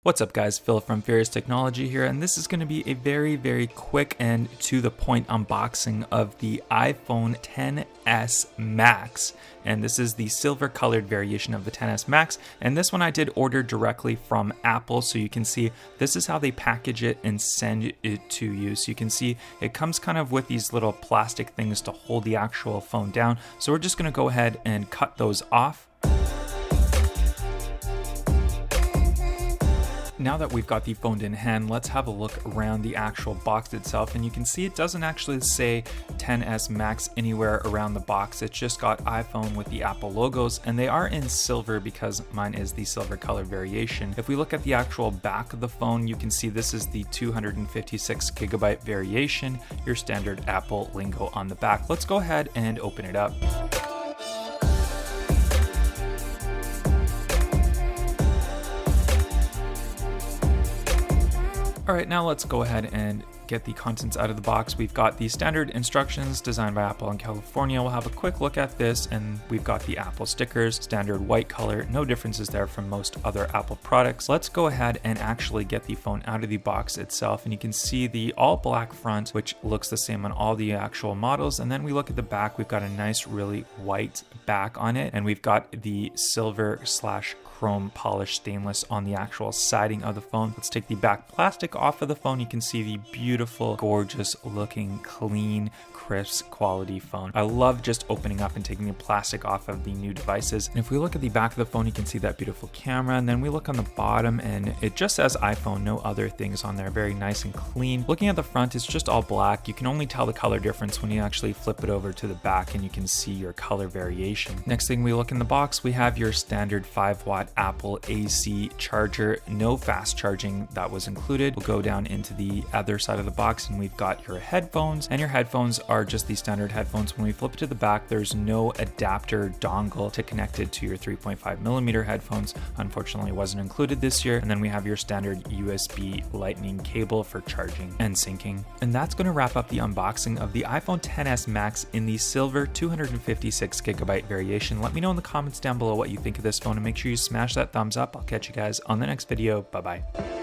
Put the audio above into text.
What's up guys, Phil from Furious Technology here, and this is going to be a very quick and to the point unboxing of the iPhone XS Max. And this is the silver colored variation of the XS Max, and this one I did order directly from Apple, so you can see this is how they package it and send it to you. So you can see it comes kind of with these little plastic things to hold the actual phone down. So we're just going to go ahead and cut those off. Now that we've got the phone in hand, let's have a look around the actual box itself, and you can see it doesn't actually say XS Max anywhere around the box. It's just got iPhone with the Apple logos, and they are in silver because mine is the silver color variation. If we look at the actual back of the phone, you can see this is the 256 gigabyte variation, your standard Apple lingo on the back. Let's go ahead and open it up. All right, now let's go ahead and get the contents out of the box. We've got the standard instructions designed by Apple in California. We'll have a quick look at this, and we've got the Apple stickers, standard white color, no differences there from most other Apple products. Let's go ahead and actually get the phone out of the box itself, and you can see the all black front, which looks the same on all the actual models. And then we look at the back, we've got a nice really white back on it, and we've got the silver / chrome polished stainless on the actual siding of the phone. Let's take the back plastic off of the phone. You can see the beautiful, gorgeous looking, clean, crisp quality phone. I love just opening up and taking the plastic off of the new devices. And if we look at the back of the phone, you can see that beautiful camera, and then we look on the bottom and it just says iPhone, no other things on there. Very nice and clean. Looking at the front, it's just all black. You can only tell the color difference when you actually flip it over to the back and you can see your color variation. Next thing we look in the box, we have your standard 5-watt Apple AC charger, no fast charging that was included. We'll go down into the other side of the box and we've got your headphones, and your headphones are just the standard headphones. When we flip it to the back, there's no adapter dongle to connect it to your 3.5mm headphones. Unfortunately, it wasn't included this year. And then we have your standard USB lightning cable for charging and syncing. And that's going to wrap up the unboxing of the iPhone XS Max in the silver 256 gigabyte variation. Let me know in the comments down below what you think of this phone, and make sure you smash that thumbs up. I'll catch you guys on the next video. Bye bye.